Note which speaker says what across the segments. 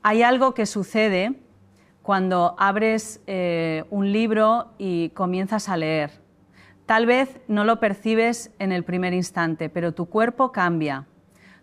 Speaker 1: Hay algo que sucede cuando abres un libro y comienzas a leer. Tal vez no lo percibes en el primer instante, pero tu cuerpo cambia.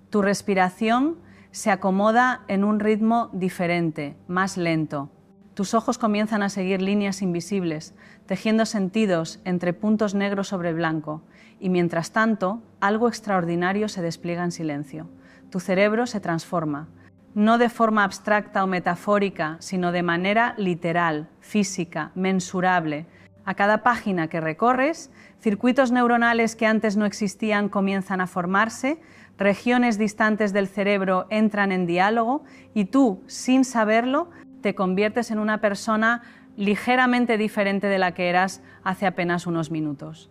Speaker 1: Tu respiración se acomoda en un ritmo diferente, más lento. Tus ojos comienzan a seguir líneas invisibles, tejiendo sentidos entre puntos negros sobre blanco, y mientras tanto, algo extraordinario se despliega en silencio. Tu cerebro se transforma, no de forma abstracta o metafórica, sino de manera literal, física, mensurable. A cada página que recorres, circuitos neuronales que antes no existían comienzan a formarse, regiones distantes del cerebro entran en diálogo y tú, sin saberlo, te conviertes en una persona ligeramente diferente de la que eras hace apenas unos minutos.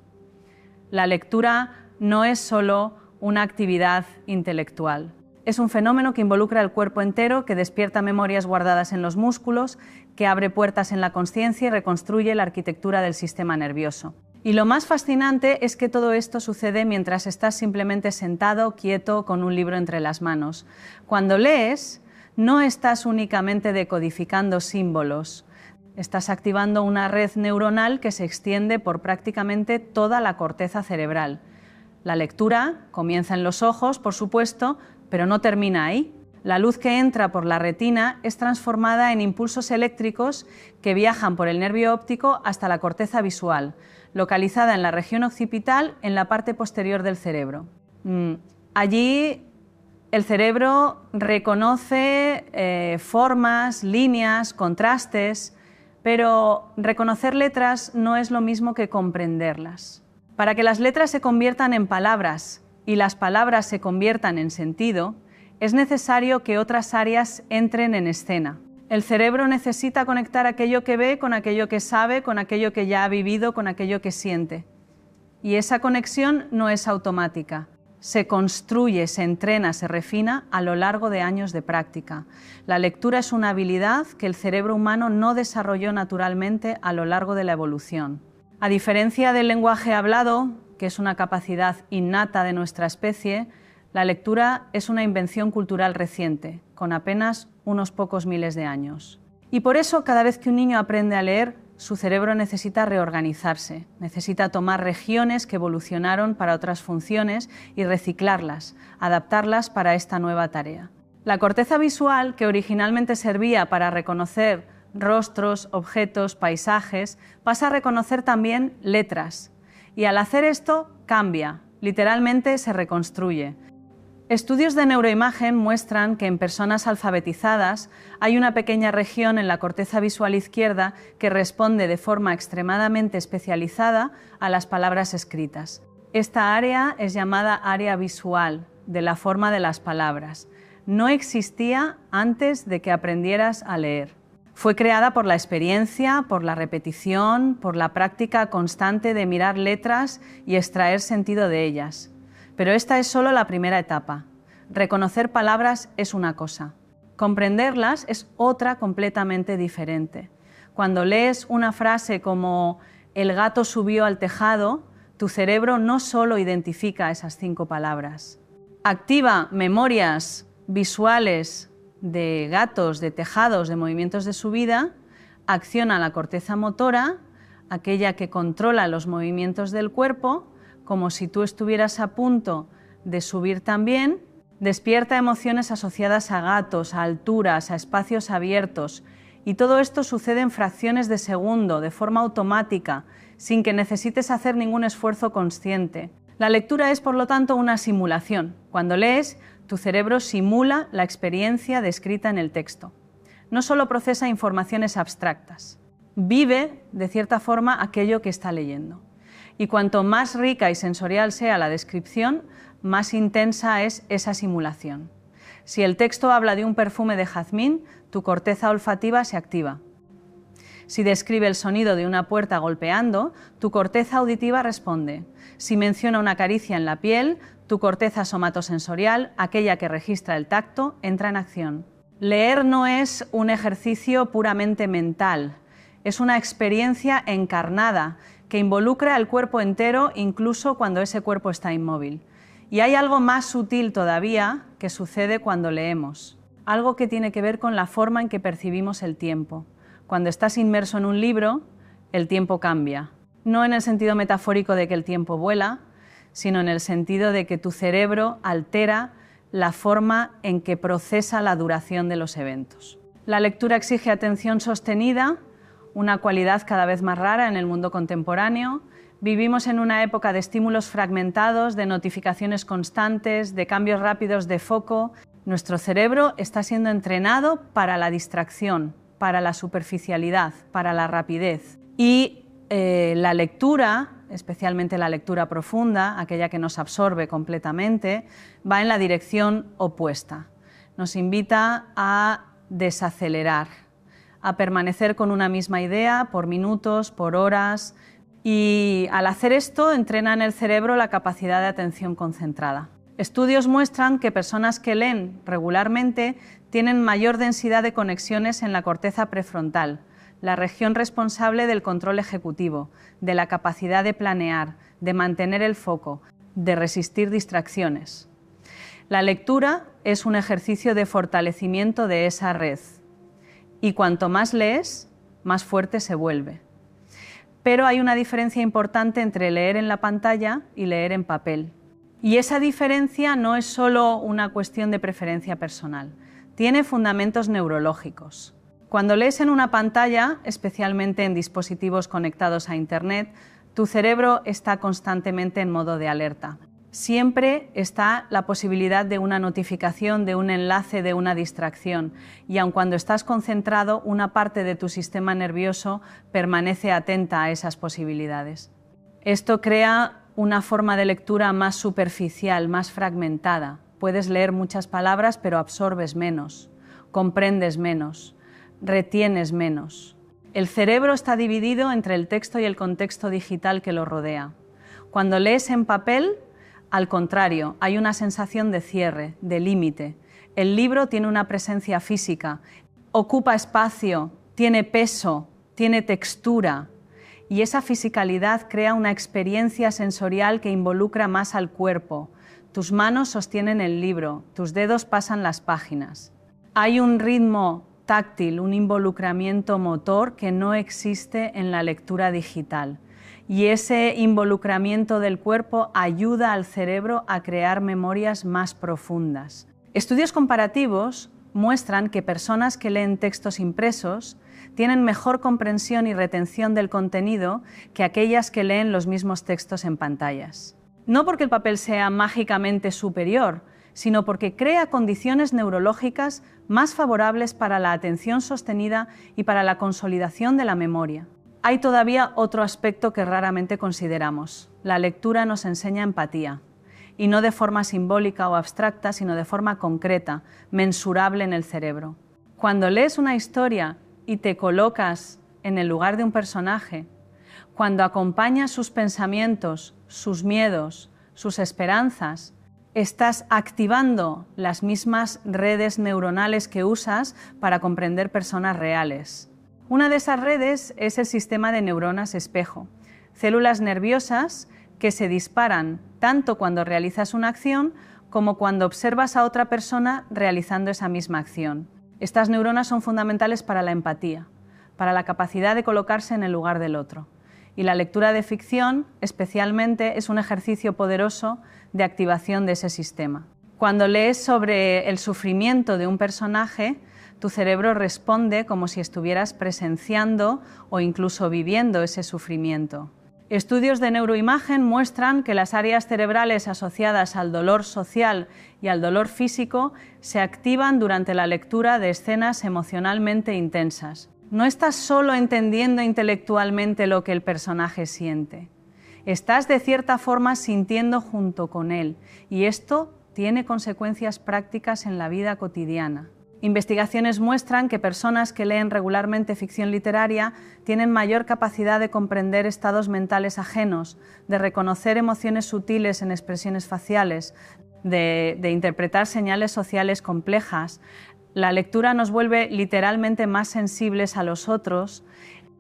Speaker 1: La lectura no es solo una actividad intelectual. Es un fenómeno que involucra el cuerpo entero, que despierta memorias guardadas en los músculos, que abre puertas en la consciencia y reconstruye la arquitectura del sistema nervioso. Y lo más fascinante es que todo esto sucede mientras estás simplemente sentado, quieto, con un libro entre las manos. Cuando lees, no estás únicamente decodificando símbolos, estás activando una red neuronal que se extiende por prácticamente toda la corteza cerebral. La lectura comienza en los ojos, por supuesto, pero no termina ahí. La luz que entra por la retina es transformada en impulsos eléctricos que viajan por el nervio óptico hasta la corteza visual, localizada en la región occipital, en la parte posterior del cerebro. Allí el cerebro reconoce formas, líneas, contrastes, pero reconocer letras no es lo mismo que comprenderlas. Para que las letras se conviertan en palabras y las palabras se conviertan en sentido, es necesario que otras áreas entren en escena. El cerebro necesita conectar aquello que ve con aquello que sabe, con aquello que ya ha vivido, con aquello que siente. Y esa conexión no es automática. Se construye, se entrena, se refina a lo largo de años de práctica. La lectura es una habilidad que el cerebro humano no desarrolló naturalmente a lo largo de la evolución. A diferencia del lenguaje hablado, que es una capacidad innata de nuestra especie, la lectura es una invención cultural reciente, con apenas unos pocos miles de años. Y por eso, cada vez que un niño aprende a leer, su cerebro necesita reorganizarse, necesita tomar regiones que evolucionaron para otras funciones y reciclarlas, adaptarlas para esta nueva tarea. La corteza visual, que originalmente servía para reconocer rostros, objetos, paisajes, pasa a reconocer también letras. Y al hacer esto, cambia, literalmente se reconstruye. Estudios de neuroimagen muestran que en personas alfabetizadas hay una pequeña región en la corteza visual izquierda que responde de forma extremadamente especializada a las palabras escritas. Esta área es llamada área visual, de la forma de las palabras. No existía antes de que aprendieras a leer. Fue creada por la experiencia, por la repetición, por la práctica constante de mirar letras y extraer sentido de ellas. Pero esta es solo la primera etapa. Reconocer palabras es una cosa. Comprenderlas es otra completamente diferente. Cuando lees una frase como «el gato subió al tejado», tu cerebro no solo identifica esas 5 palabras. Activa memorias visuales de gatos, de tejados, de movimientos de subida, acciona la corteza motora, aquella que controla los movimientos del cuerpo, como si tú estuvieras a punto de subir también, despierta emociones asociadas a gatos, a alturas, a espacios abiertos, y todo esto sucede en fracciones de segundo, de forma automática, sin que necesites hacer ningún esfuerzo consciente. La lectura es, por lo tanto, una simulación. Cuando lees, tu cerebro simula la experiencia descrita en el texto. No solo procesa informaciones abstractas, vive, de cierta forma, aquello que está leyendo. Y cuanto más rica y sensorial sea la descripción, más intensa es esa simulación. Si el texto habla de un perfume de jazmín, tu corteza olfativa se activa. Si describe el sonido de una puerta golpeando, tu corteza auditiva responde. Si menciona una caricia en la piel, tu corteza somatosensorial, aquella que registra el tacto, entra en acción. Leer no es un ejercicio puramente mental, es una experiencia encarnada que involucra al cuerpo entero, incluso cuando ese cuerpo está inmóvil. Y hay algo más sutil todavía que sucede cuando leemos. algo que tiene que ver con la forma en que percibimos el tiempo. Cuando estás inmerso en un libro, el tiempo cambia. No en el sentido metafórico de que el tiempo vuela, sino en el sentido de que tu cerebro altera la forma en que procesa la duración de los eventos. La lectura exige atención sostenida, una cualidad cada vez más rara en el mundo contemporáneo. Vivimos en una época de estímulos fragmentados, de notificaciones constantes, de cambios rápidos de foco. Nuestro cerebro está siendo entrenado para la distracción, para la superficialidad, para la rapidez. Y la lectura, especialmente la lectura profunda, aquella que nos absorbe completamente, va en la dirección opuesta. Nos invita a desacelerar, a permanecer con una misma idea por minutos, por horas, y al hacer esto entrena en el cerebro la capacidad de atención concentrada. Estudios muestran que personas que leen regularmente tienen mayor densidad de conexiones en la corteza prefrontal, la región responsable del control ejecutivo, de la capacidad de planear, de mantener el foco, de resistir distracciones. La lectura es un ejercicio de fortalecimiento de esa red, y cuanto más lees, más fuerte se vuelve. Pero hay una diferencia importante entre leer en la pantalla y leer en papel. Y esa diferencia no es solo una cuestión de preferencia personal, tiene fundamentos neurológicos. Cuando lees en una pantalla, especialmente en dispositivos conectados a Internet, tu cerebro está constantemente en modo de alerta. Siempre está la posibilidad de una notificación, de un enlace, de una distracción, y aun cuando estás concentrado, una parte de tu sistema nervioso permanece atenta a esas posibilidades. Esto crea una forma de lectura más superficial, más fragmentada. Puedes leer muchas palabras, pero absorbes menos, comprendes menos, retienes menos. El cerebro está dividido entre el texto y el contexto digital que lo rodea. Cuando lees en papel, al contrario, hay una sensación de cierre, de límite. El libro tiene una presencia física, ocupa espacio, tiene peso, tiene textura, y esa fisicalidad crea una experiencia sensorial que involucra más al cuerpo. Tus manos sostienen el libro, tus dedos pasan las páginas. Hay un ritmo táctil, un involucramiento motor que no existe en la lectura digital. Y ese involucramiento del cuerpo ayuda al cerebro a crear memorias más profundas. Estudios comparativos muestran que personas que leen textos impresos tienen mejor comprensión y retención del contenido que aquellas que leen los mismos textos en pantallas. No porque el papel sea mágicamente superior, sino porque crea condiciones neurológicas más favorables para la atención sostenida y para la consolidación de la memoria. Hay todavía otro aspecto que raramente consideramos. La lectura nos enseña empatía, y no de forma simbólica o abstracta, sino de forma concreta, mensurable en el cerebro. Cuando lees una historia y te colocas en el lugar de un personaje, cuando acompañas sus pensamientos, sus miedos, sus esperanzas, estás activando las mismas redes neuronales que usas para comprender personas reales. Una de esas redes es el sistema de neuronas espejo, células nerviosas que se disparan tanto cuando realizas una acción como cuando observas a otra persona realizando esa misma acción. Estas neuronas son fundamentales para la empatía, para la capacidad de colocarse en el lugar del otro. Y la lectura de ficción, especialmente, es un ejercicio poderoso de activación de ese sistema. Cuando lees sobre el sufrimiento de un personaje, tu cerebro responde como si estuvieras presenciando o incluso viviendo ese sufrimiento. Estudios de neuroimagen muestran que las áreas cerebrales asociadas al dolor social y al dolor físico se activan durante la lectura de escenas emocionalmente intensas. No estás solo entendiendo intelectualmente lo que el personaje siente. Estás de cierta forma sintiendo junto con él, y esto tiene consecuencias prácticas en la vida cotidiana. Investigaciones muestran que personas que leen regularmente ficción literaria tienen mayor capacidad de comprender estados mentales ajenos, de reconocer emociones sutiles en expresiones faciales, de interpretar señales sociales complejas. La lectura nos vuelve literalmente más sensibles a los otros,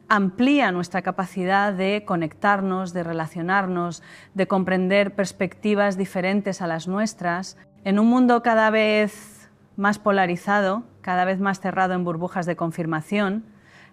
Speaker 1: amplía nuestra capacidad de conectarnos, de relacionarnos, de comprender perspectivas diferentes a las nuestras. En un mundo cada vez más polarizado, cada vez más cerrado en burbujas de confirmación,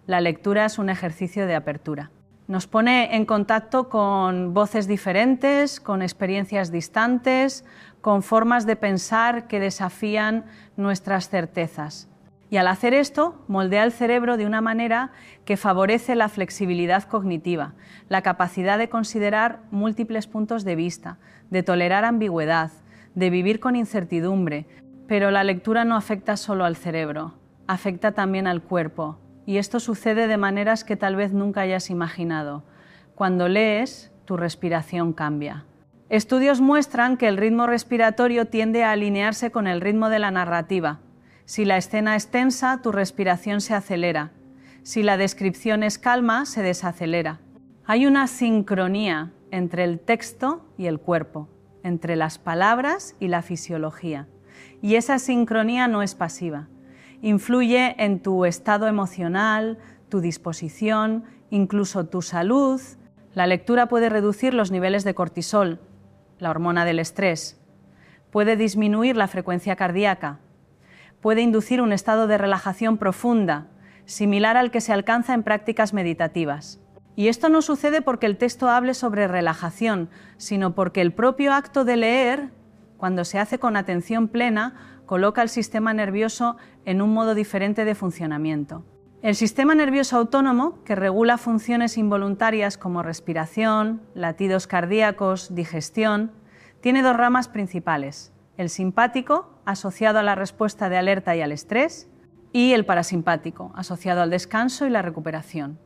Speaker 1: la lectura es un ejercicio de apertura. Nos pone en contacto con voces diferentes, con experiencias distantes, con formas de pensar que desafían nuestras certezas. Y al hacer esto, moldea el cerebro de una manera que favorece la flexibilidad cognitiva, la capacidad de considerar múltiples puntos de vista, de tolerar ambigüedad, de vivir con incertidumbre. Pero la lectura no afecta solo al cerebro, afecta también al cuerpo. Y esto sucede de maneras que tal vez nunca hayas imaginado. Cuando lees, tu respiración cambia. Estudios muestran que el ritmo respiratorio tiende a alinearse con el ritmo de la narrativa. Si la escena es tensa, tu respiración se acelera. Si la descripción es calma, se desacelera. Hay una sincronía entre el texto y el cuerpo, entre las palabras y la fisiología. Y esa sincronía no es pasiva. Influye en tu estado emocional, tu disposición, incluso tu salud. La lectura puede reducir los niveles de cortisol, la hormona del estrés. Puede disminuir la frecuencia cardíaca. Puede inducir un estado de relajación profunda, similar al que se alcanza en prácticas meditativas. Y esto no sucede porque el texto hable sobre relajación, sino porque el propio acto de leer, cuando se hace con atención plena, coloca el sistema nervioso en un modo diferente de funcionamiento. El sistema nervioso autónomo, que regula funciones involuntarias como respiración, latidos cardíacos, digestión, tiene dos ramas principales: el simpático, asociado a la respuesta de alerta y al estrés, y el parasimpático, asociado al descanso y la recuperación.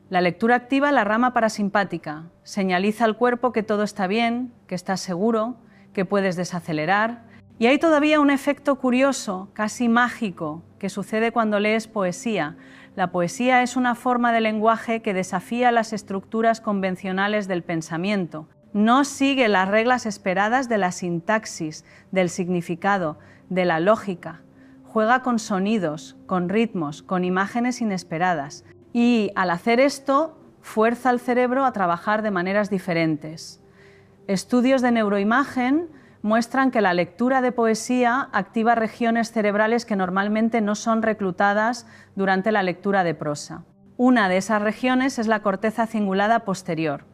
Speaker 1: La lectura activa la rama parasimpática, señaliza al cuerpo que todo está bien, que estás seguro, que puedes desacelerar. Y hay todavía un efecto curioso, casi mágico, que sucede cuando lees poesía. La poesía es una forma de lenguaje que desafía las estructuras convencionales del pensamiento. No sigue las reglas esperadas de la sintaxis, del significado, de la lógica. Juega con sonidos, con ritmos, con imágenes inesperadas. Y al hacer esto, fuerza al cerebro a trabajar de maneras diferentes. Estudios de neuroimagen muestran que la lectura de poesía activa regiones cerebrales que normalmente no son reclutadas durante la lectura de prosa. Una de esas regiones es la corteza cingulada posterior,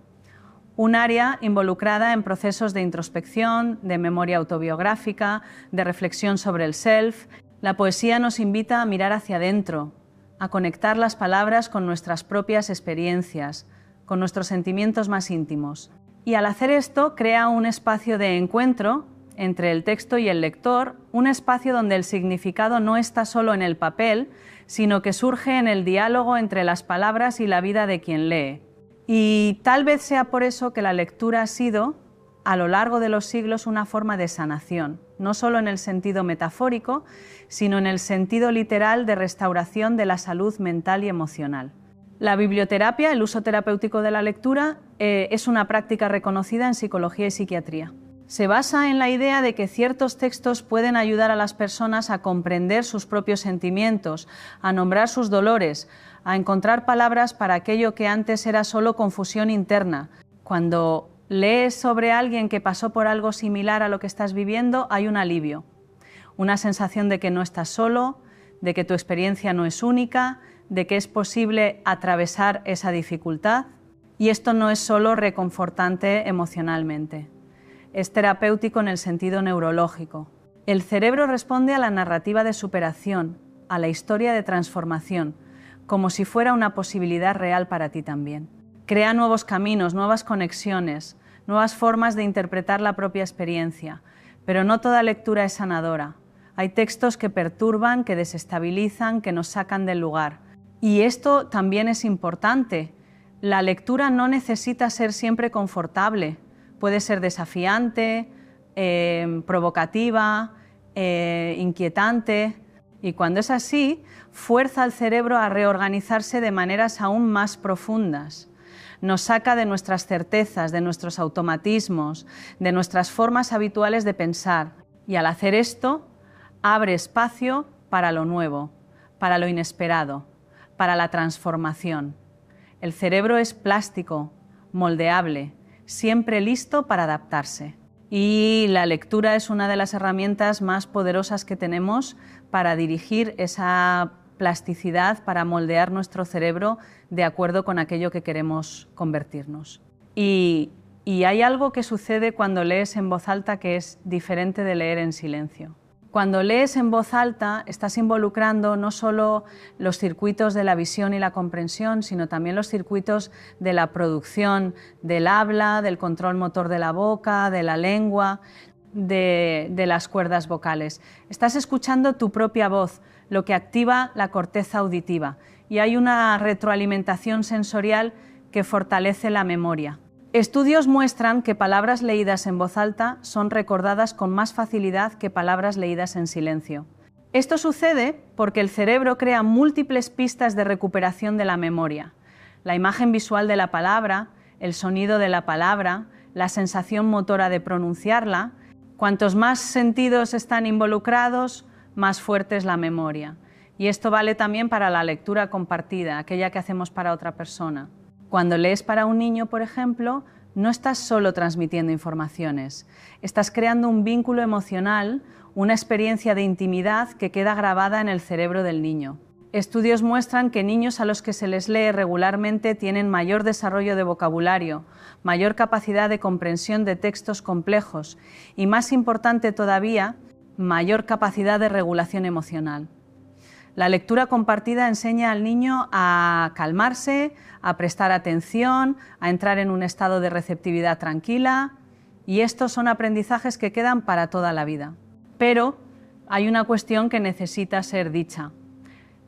Speaker 1: un área involucrada en procesos de introspección, de memoria autobiográfica, de reflexión sobre el self. La poesía nos invita a mirar hacia adentro, a conectar las palabras con nuestras propias experiencias, con nuestros sentimientos más íntimos. Y al hacer esto, crea un espacio de encuentro entre el texto y el lector, un espacio donde el significado no está solo en el papel, sino que surge en el diálogo entre las palabras y la vida de quien lee. Y tal vez sea por eso que la lectura ha sido, a lo largo de los siglos, una forma de sanación, no solo en el sentido metafórico, sino en el sentido literal de restauración de la salud mental y emocional. La biblioterapia, el uso terapéutico de la lectura, es una práctica reconocida en psicología y psiquiatría. Se basa en la idea de que ciertos textos pueden ayudar a las personas a comprender sus propios sentimientos, a nombrar sus dolores, a encontrar palabras para aquello que antes era solo confusión interna. Cuando lees sobre alguien que pasó por algo similar a lo que estás viviendo, hay un alivio, una sensación de que no estás solo, de que tu experiencia no es única, de que es posible atravesar esa dificultad. Y esto no es solo reconfortante emocionalmente, es terapéutico en el sentido neurológico. El cerebro responde a la narrativa de superación, a la historia de transformación, como si fuera una posibilidad real para ti también. Crea nuevos caminos, nuevas conexiones, nuevas formas de interpretar la propia experiencia, pero no toda lectura es sanadora. Hay textos que perturban, que desestabilizan, que nos sacan del lugar. Y esto también es importante. La lectura no necesita ser siempre confortable. Puede ser desafiante, provocativa, inquietante. Y cuando es así, fuerza al cerebro a reorganizarse de maneras aún más profundas. Nos saca de nuestras certezas, de nuestros automatismos, de nuestras formas habituales de pensar. Y al hacer esto, abre espacio para lo nuevo, para lo inesperado, para la transformación. El cerebro es plástico, moldeable, siempre listo para adaptarse. Y la lectura es una de las herramientas más poderosas que tenemos para dirigir esa plasticidad, para moldear nuestro cerebro de acuerdo con aquello que queremos convertirnos. Y hay algo que sucede cuando lees en voz alta que es diferente de leer en silencio. Cuando lees en voz alta estás involucrando no solo los circuitos de la visión y la comprensión, sino también los circuitos de la producción del habla, del control motor de la boca, de la lengua, de las cuerdas vocales. Estás escuchando tu propia voz, lo que activa la corteza auditiva, y hay una retroalimentación sensorial que fortalece la memoria. Estudios muestran que palabras leídas en voz alta son recordadas con más facilidad que palabras leídas en silencio. Esto sucede porque el cerebro crea múltiples pistas de recuperación de la memoria. La imagen visual de la palabra, el sonido de la palabra, la sensación motora de pronunciarla. Cuantos más sentidos están involucrados, más fuerte es la memoria. Y esto vale también para la lectura compartida, aquella que hacemos para otra persona. Cuando lees para un niño, por ejemplo, no estás solo transmitiendo informaciones, estás creando un vínculo emocional, una experiencia de intimidad que queda grabada en el cerebro del niño. Estudios muestran que niños a los que se les lee regularmente tienen mayor desarrollo de vocabulario, mayor capacidad de comprensión de textos complejos y, más importante todavía, mayor capacidad de regulación emocional. La lectura compartida enseña al niño a calmarse, a prestar atención, a entrar en un estado de receptividad tranquila, y estos son aprendizajes que quedan para toda la vida. Pero hay una cuestión que necesita ser dicha.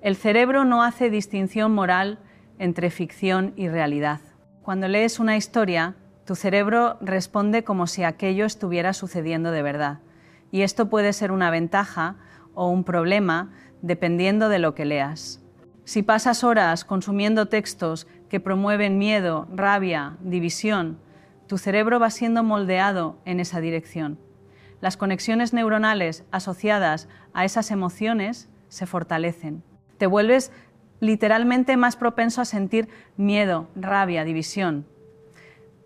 Speaker 1: El cerebro no hace distinción moral entre ficción y realidad. Cuando lees una historia, tu cerebro responde como si aquello estuviera sucediendo de verdad, y esto puede ser una ventaja o un problema dependiendo de lo que leas. Si pasas horas consumiendo textos que promueven miedo, rabia, división, tu cerebro va siendo moldeado en esa dirección. Las conexiones neuronales asociadas a esas emociones se fortalecen. Te vuelves literalmente más propenso a sentir miedo, rabia, división.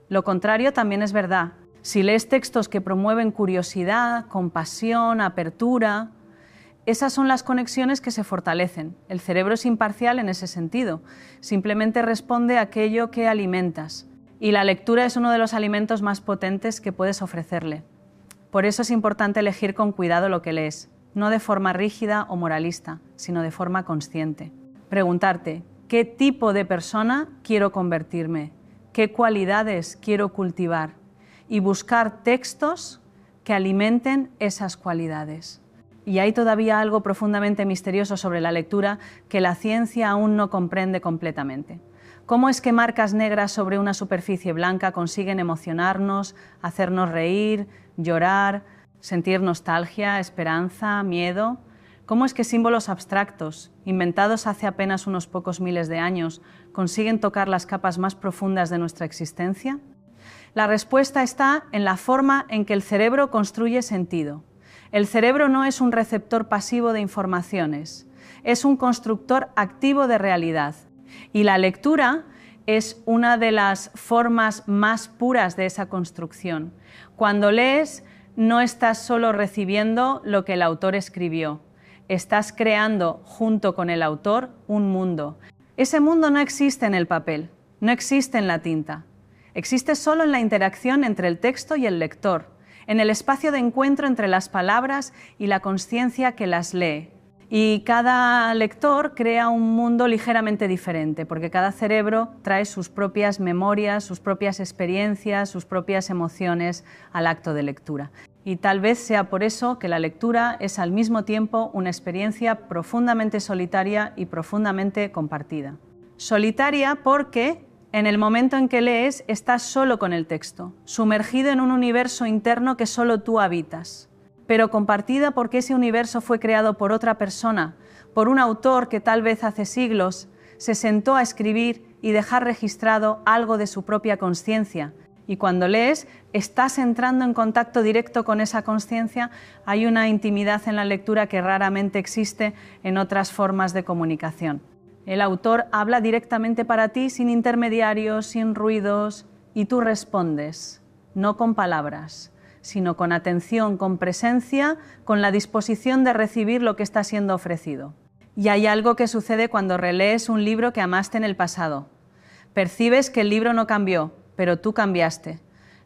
Speaker 1: Lo contrario también es verdad. Si lees textos que promueven curiosidad, compasión, apertura, esas son las conexiones que se fortalecen. El cerebro es imparcial en ese sentido. Simplemente responde a aquello que alimentas. Y la lectura es uno de los alimentos más potentes que puedes ofrecerle. Por eso es importante elegir con cuidado lo que lees, no de forma rígida o moralista, sino de forma consciente. Preguntarte, ¿qué tipo de persona quiero convertirme? ¿Qué cualidades quiero cultivar? Y buscar textos que alimenten esas cualidades. Y hay todavía algo profundamente misterioso sobre la lectura que la ciencia aún no comprende completamente. ¿Cómo es que marcas negras sobre una superficie blanca consiguen emocionarnos, hacernos reír, llorar, sentir nostalgia, esperanza, miedo? ¿Cómo es que símbolos abstractos, inventados hace apenas unos pocos miles de años, consiguen tocar las capas más profundas de nuestra existencia? La respuesta está en la forma en que el cerebro construye sentido. El cerebro no es un receptor pasivo de informaciones, es un constructor activo de realidad. Y la lectura es una de las formas más puras de esa construcción. Cuando lees, no estás solo recibiendo lo que el autor escribió, estás creando junto con el autor un mundo. Ese mundo no existe en el papel, no existe en la tinta, existe solo en la interacción entre el texto y el lector, en el espacio de encuentro entre las palabras y la consciencia que las lee. Y cada lector crea un mundo ligeramente diferente, porque cada cerebro trae sus propias memorias, sus propias experiencias, sus propias emociones al acto de lectura. Y tal vez sea por eso que la lectura es al mismo tiempo una experiencia profundamente solitaria y profundamente compartida. Solitaria porque en el momento en que lees, estás solo con el texto, sumergido en un universo interno que solo tú habitas, pero compartida porque ese universo fue creado por otra persona, por un autor que tal vez hace siglos se sentó a escribir y dejar registrado algo de su propia consciencia. Y cuando lees, estás entrando en contacto directo con esa consciencia. Hay una intimidad en la lectura que raramente existe en otras formas de comunicación. El autor habla directamente para ti, sin intermediarios, sin ruidos, y tú respondes, no con palabras, sino con atención, con presencia, con la disposición de recibir lo que está siendo ofrecido. Y hay algo que sucede cuando relees un libro que amaste en el pasado. Percibes que el libro no cambió, pero tú cambiaste.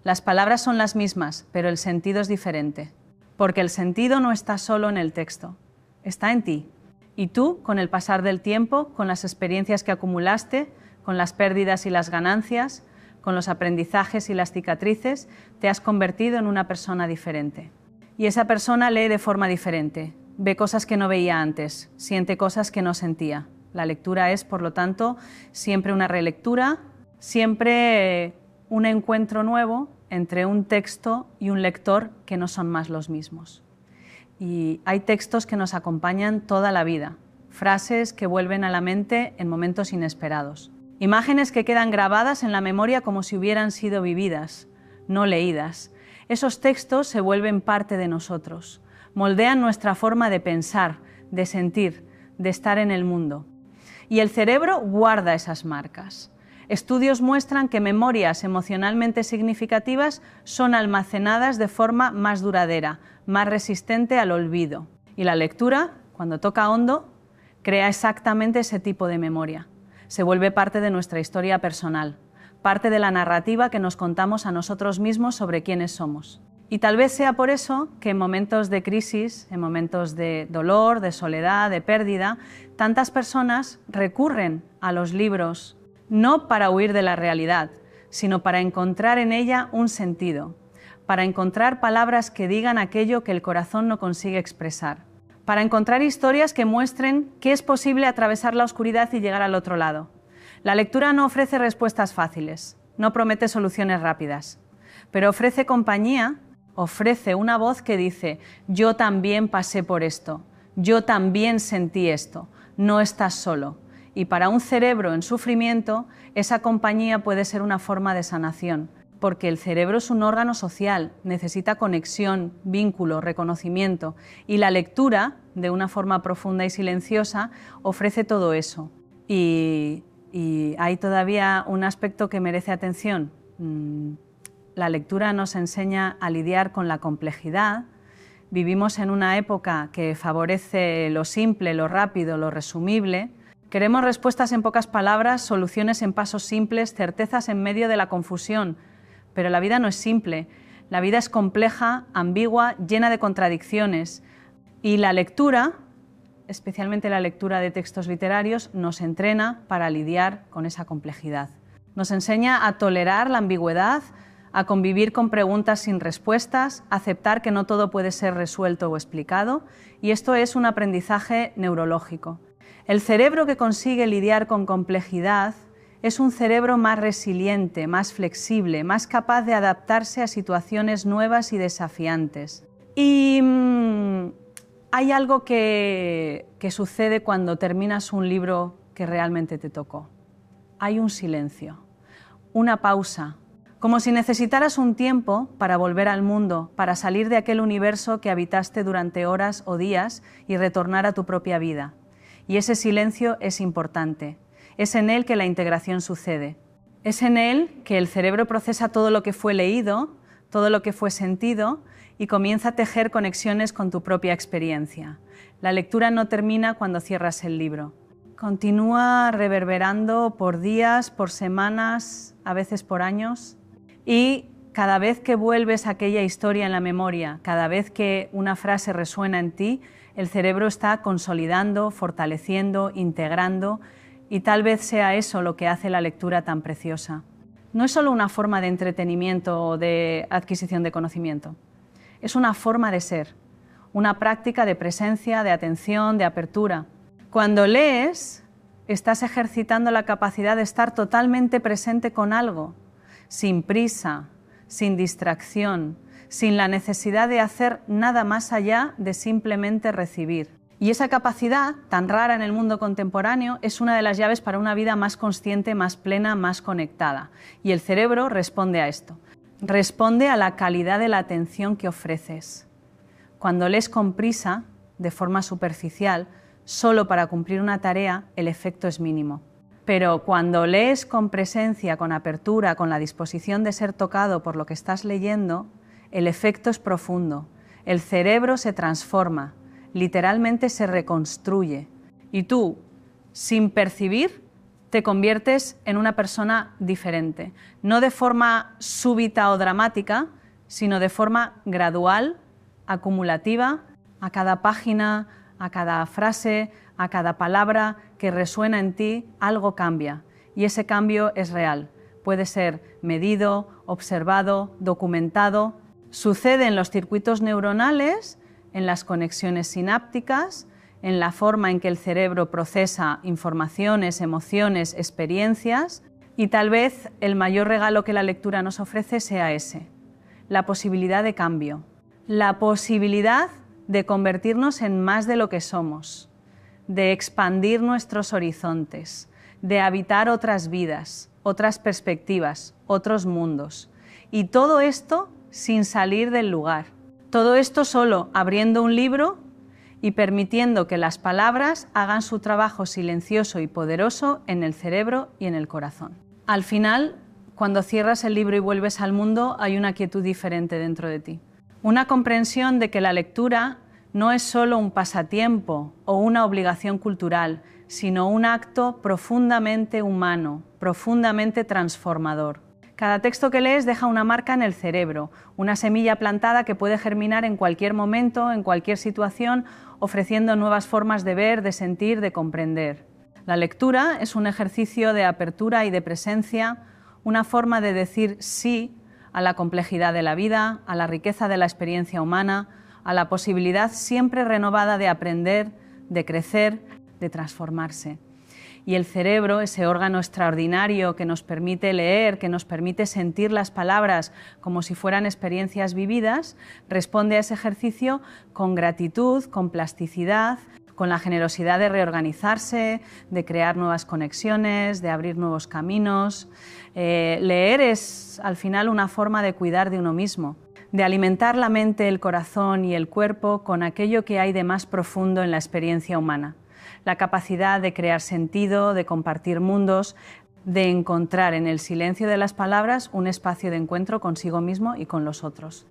Speaker 1: Las palabras son las mismas, pero el sentido es diferente. Porque el sentido no está solo en el texto, está en ti. Y tú, con el pasar del tiempo, con las experiencias que acumulaste, con las pérdidas y las ganancias, con los aprendizajes y las cicatrices, te has convertido en una persona diferente. Y esa persona lee de forma diferente, ve cosas que no veía antes, siente cosas que no sentía. La lectura es, por lo tanto, siempre una relectura, siempre un encuentro nuevo entre un texto y un lector que no son más los mismos. Y hay textos que nos acompañan toda la vida, frases que vuelven a la mente en momentos inesperados, imágenes que quedan grabadas en la memoria como si hubieran sido vividas, no leídas. Esos textos se vuelven parte de nosotros, moldean nuestra forma de pensar, de sentir, de estar en el mundo. Y el cerebro guarda esas marcas. Estudios muestran que memorias emocionalmente significativas son almacenadas de forma más duradera, más resistente al olvido. Y la lectura, cuando toca hondo, crea exactamente ese tipo de memoria. Se vuelve parte de nuestra historia personal, parte de la narrativa que nos contamos a nosotros mismos sobre quiénes somos. Y tal vez sea por eso que en momentos de crisis, en momentos de dolor, de soledad, de pérdida, tantas personas recurren a los libros, no para huir de la realidad, sino para encontrar en ella un sentido, para encontrar palabras que digan aquello que el corazón no consigue expresar, para encontrar historias que muestren que es posible atravesar la oscuridad y llegar al otro lado. La lectura no ofrece respuestas fáciles, no promete soluciones rápidas, pero ofrece compañía, ofrece una voz que dice: yo también pasé por esto, yo también sentí esto, no estás solo. Y para un cerebro en sufrimiento, esa compañía puede ser una forma de sanación, porque el cerebro es un órgano social, necesita conexión, vínculo, reconocimiento, y la lectura, de una forma profunda y silenciosa, ofrece todo eso. Y hay todavía un aspecto que merece atención. La lectura nos enseña a lidiar con la complejidad. Vivimos en una época que favorece lo simple, lo rápido, lo resumible. Queremos respuestas en pocas palabras, soluciones en pasos simples, certezas en medio de la confusión. Pero la vida no es simple. La vida es compleja, ambigua, llena de contradicciones. Y la lectura, especialmente la lectura de textos literarios, nos entrena para lidiar con esa complejidad. Nos enseña a tolerar la ambigüedad, a convivir con preguntas sin respuestas, a aceptar que no todo puede ser resuelto o explicado, y esto es un aprendizaje neurológico. El cerebro que consigue lidiar con complejidad es un cerebro más resiliente, más flexible, más capaz de adaptarse a situaciones nuevas y desafiantes. Y hay algo que sucede cuando terminas un libro que realmente te tocó. Hay un silencio, una pausa, como si necesitaras un tiempo para volver al mundo, para salir de aquel universo que habitaste durante horas o días y retornar a tu propia vida. Y ese silencio es importante. Es en él que la integración sucede. Es en él que el cerebro procesa todo lo que fue leído, todo lo que fue sentido y comienza a tejer conexiones con tu propia experiencia. La lectura no termina cuando cierras el libro. Continúa reverberando por días, por semanas, a veces por años. Y cada vez que vuelves a aquella historia en la memoria, cada vez que una frase resuena en ti, el cerebro está consolidando, fortaleciendo, integrando, y tal vez sea eso lo que hace la lectura tan preciosa. No es solo una forma de entretenimiento o de adquisición de conocimiento, es una forma de ser, una práctica de presencia, de atención, de apertura. Cuando lees, estás ejercitando la capacidad de estar totalmente presente con algo, sin prisa, sin distracción, sin la necesidad de hacer nada más allá de simplemente recibir. Y esa capacidad, tan rara en el mundo contemporáneo, es una de las llaves para una vida más consciente, más plena, más conectada. Y el cerebro responde a esto. Responde a la calidad de la atención que ofreces. Cuando lees con prisa, de forma superficial, solo para cumplir una tarea, el efecto es mínimo. Pero cuando lees con presencia, con apertura, con la disposición de ser tocado por lo que estás leyendo, el efecto es profundo. El cerebro se transforma, literalmente se reconstruye. Y tú, sin percibir, te conviertes en una persona diferente. No de forma súbita o dramática, sino de forma gradual, acumulativa, a cada página, a cada frase, a cada palabra que resuena en ti, algo cambia. Y ese cambio es real. Puede ser medido, observado, documentado. Sucede en los circuitos neuronales, en las conexiones sinápticas, en la forma en que el cerebro procesa informaciones, emociones, experiencias, y tal vez el mayor regalo que la lectura nos ofrece sea ese, la posibilidad de cambio, la posibilidad de convertirnos en más de lo que somos, de expandir nuestros horizontes, de habitar otras vidas, otras perspectivas, otros mundos. Y todo esto sin salir del lugar. Todo esto solo abriendo un libro y permitiendo que las palabras hagan su trabajo silencioso y poderoso en el cerebro y en el corazón. Al final, cuando cierras el libro y vuelves al mundo, hay una quietud diferente dentro de ti. Una comprensión de que la lectura no es solo un pasatiempo o una obligación cultural, sino un acto profundamente humano, profundamente transformador. Cada texto que lees deja una marca en el cerebro, una semilla plantada que puede germinar en cualquier momento, en cualquier situación, ofreciendo nuevas formas de ver, de sentir, de comprender. La lectura es un ejercicio de apertura y de presencia, una forma de decir sí a la complejidad de la vida, a la riqueza de la experiencia humana, a la posibilidad siempre renovada de aprender, de crecer, de transformarse. Y el cerebro, ese órgano extraordinario que nos permite leer, que nos permite sentir las palabras como si fueran experiencias vividas, responde a ese ejercicio con gratitud, con plasticidad, con la generosidad de reorganizarse, de crear nuevas conexiones, de abrir nuevos caminos. Leer es al final una forma de cuidar de uno mismo, de alimentar la mente, el corazón y el cuerpo con aquello que hay de más profundo en la experiencia humana. La capacidad de crear sentido, de compartir mundos, de encontrar en el silencio de las palabras un espacio de encuentro consigo mismo y con los otros.